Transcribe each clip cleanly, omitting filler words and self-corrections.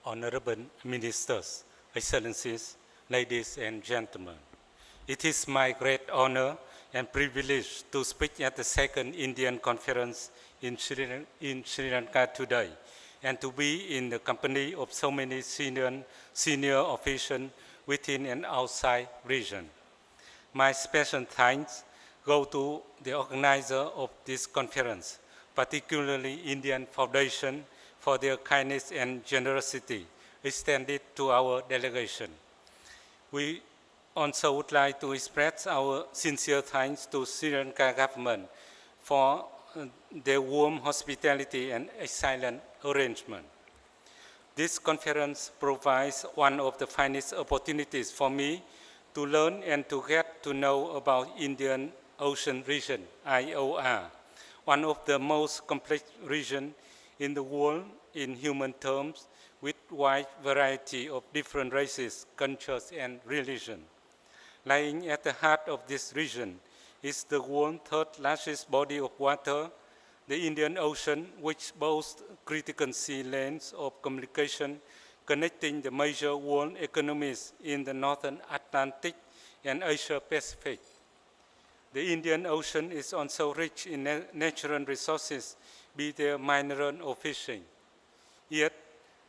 Honorable Ministers, Excellencies, ladies and gentlemen. It is my great honor and privilege to speak at the second Indian conference in Sri Lanka today, and to be in the company of so many senior officials within and outside region. My special thanks go to the organizer of this conference, particularly Indian Foundation, for their kindness and generosity extended to our delegation. We also would like to express our sincere thanks to Sri Lanka government for their warm hospitality and excellent arrangement. This conference provides one of the finest opportunities for me to learn and to get to know about Indian Ocean region, IOR, one of the most complex regions in the world in human terms, with wide variety of different races, cultures, and religions. Lying at the heart of this region is the world's third largest body of water, the Indian Ocean, which boasts critical sea lanes of communication connecting the major world economies in the Northern Atlantic and Asia Pacific. The Indian Ocean is also rich in natural resources, be they mineral or fishing. Yet,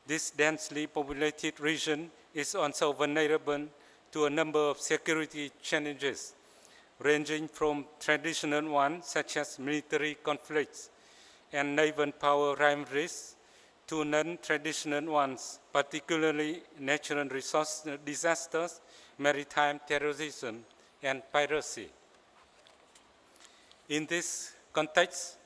this densely populated region is also vulnerable to a number of security challenges, ranging from traditional ones such as military conflicts and naval power rivalries to non-traditional ones, particularly natural resource disasters, maritime terrorism, and piracy. In this context,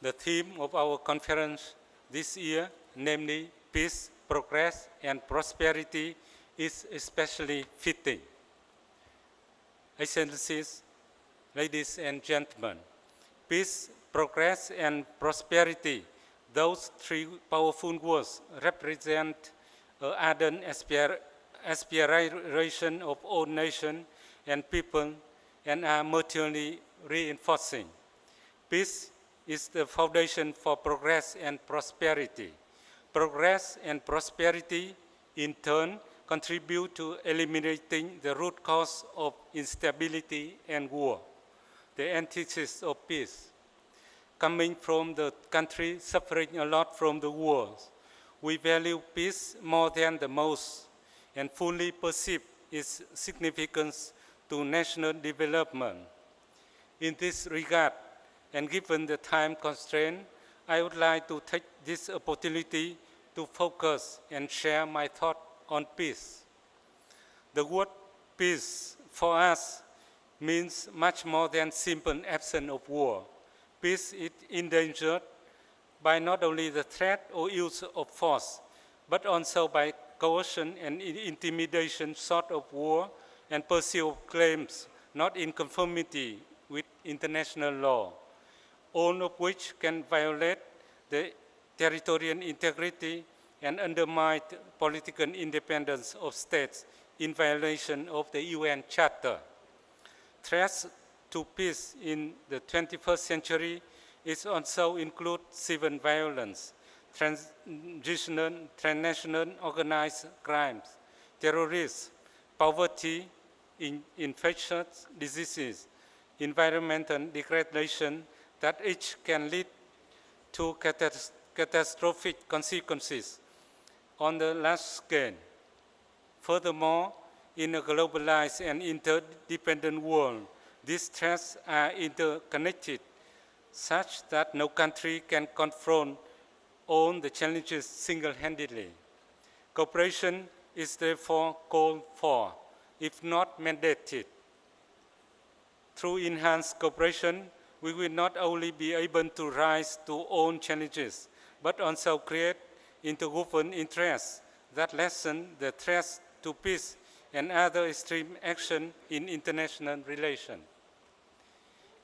the theme of our conference this year, namely peace, progress, and prosperity, is especially fitting. Excellencies, ladies and gentlemen, peace, progress, and prosperity, those three powerful words represent an ardent aspiration of all nations and people and are mutually reinforcing. Peace is the foundation for progress and prosperity. Progress and prosperity, in turn, contribute to eliminating the root cause of instability and war, the antithesis of peace. Coming from the country suffering a lot from the wars, we value peace more than the most and fully perceive its significance to national development. In this regard, and given the time constraint, I would like to take this opportunity to focus and share my thought on peace. The word peace for us means much more than simple absence of war. Peace is endangered by not only the threat or use of force, but also by coercion and intimidation short of war and pursuit of claims not in conformity with international law, all of which can violate the territorial integrity and undermine political independence of states in violation of the UN Charter. Threats to peace in the 21st century is also include civil violence, transnational organized crimes, terrorism, poverty, infectious diseases, environmental degradation that each can lead to catastrophic consequences on the large scale. Furthermore, in a globalized and interdependent world, these threats are interconnected such that no country can confront all the challenges single-handedly. Cooperation is therefore called for, if not mandated. Through enhanced cooperation, we will not only be able to rise to own challenges, but also create interwoven interests that lessen the threats to peace and other extreme action in international relations.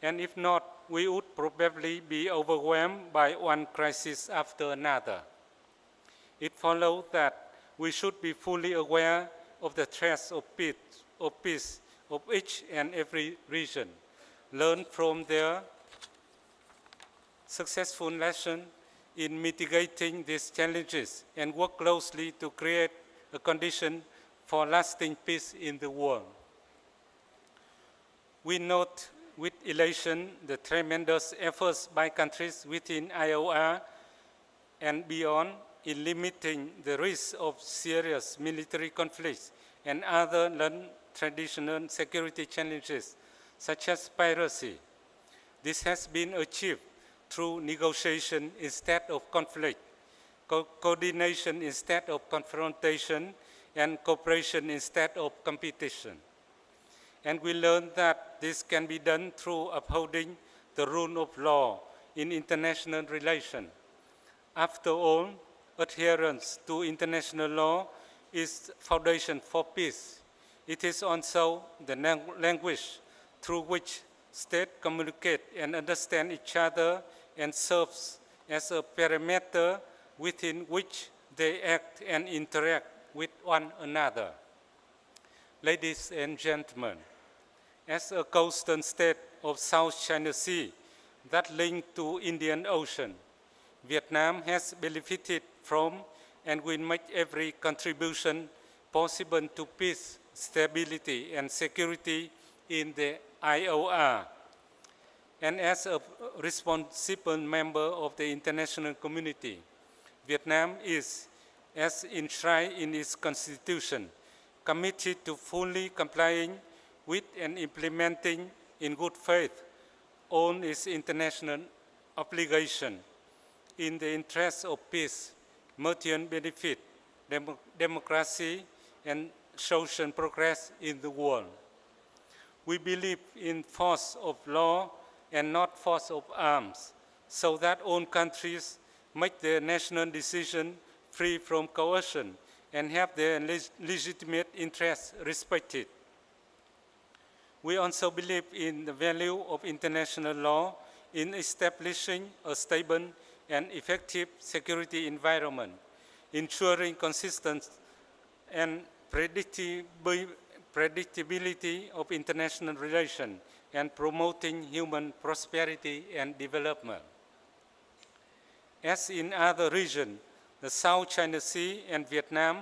And if not, we would probably be overwhelmed by one crisis after another. It follows that we should be fully aware of the threats of peace of each and every region, learn from their successful lesson, in mitigating these challenges and work closely to create a condition for lasting peace in the world. We note with elation the tremendous efforts by countries within IOR and beyond in limiting the risk of serious military conflicts and other non-traditional security challenges, such as piracy. This has been achieved through negotiation instead of conflict, coordination instead of confrontation, and cooperation instead of competition. And we learned that this can be done through upholding the rule of law in international relations. After all, adherence to international law is foundation for peace. It is also the language through which states communicate and understand each other and serves as a parameter within which they act and interact with one another. Ladies and gentlemen, as a coastal state of South China Sea that linked to Indian Ocean, Vietnam has benefited from and will make every contribution possible to peace, stability, and security in the IOR. And as a responsible member of the international community, Vietnam is, as enshrined in its constitution, committed to fully complying with and implementing in good faith all its international obligations in the interest of peace, mutual benefit, democracy, and social progress in the world. We believe in force of law and not force of arms, so that all countries make their national decision free from coercion and have their legitimate interests respected. We also believe in the value of international law in establishing a stable and effective security environment, ensuring consistency and predictability of international relations, and promoting human prosperity and development. As in other regions, the South China Sea and Vietnam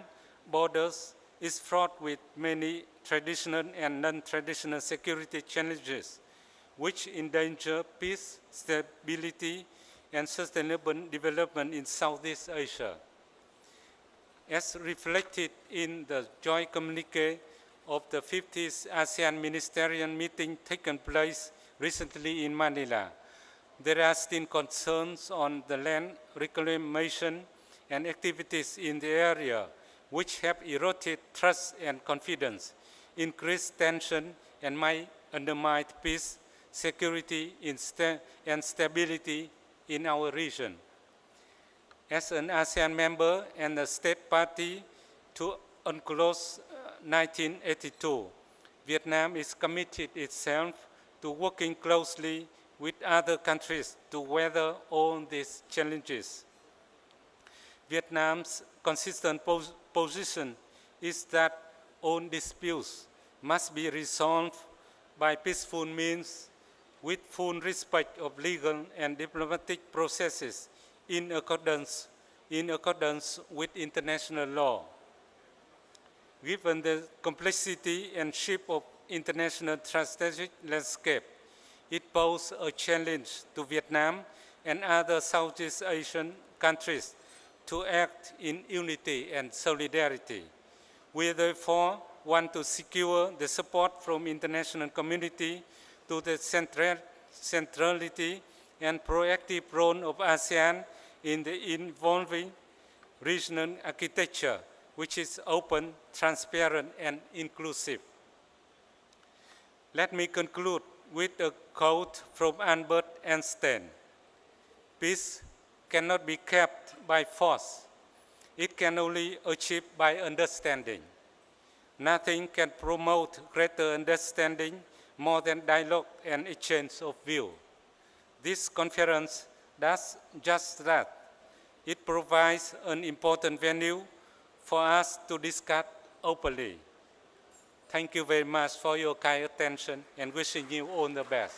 borders is fraught with many traditional and non-traditional security challenges, which endanger peace, stability, and sustainable development in Southeast Asia. As reflected in the joint communique of the 50th ASEAN Ministerial Meeting taken place recently in Manila, there are still concerns on the land reclamation and activities in the area which have eroded trust and confidence, increased tension, and might undermine peace, security, and stability in our region. As an ASEAN member and a state party to UNCLOS 1982, Vietnam is committed itself to working closely with other countries to weather all these challenges. Vietnam's consistent position is that all disputes must be resolved by peaceful means with full respect of legal and diplomatic processes in accordance with international law. Given the complexity and shape of international strategic landscape, it poses a challenge to Vietnam and other Southeast Asian countries to act in unity and solidarity. We therefore want to secure the support from international community to the centrality and proactive role of ASEAN in the evolving regional architecture, which is open, transparent, and inclusive. Let me conclude with a quote from Albert Einstein. Peace cannot be kept by force. It can only achieve by understanding. Nothing can promote greater understanding more than dialogue and exchange of view. This conference does just that. It provides an important venue for us to discuss openly. Thank you very much for your kind attention and wishing you all the best.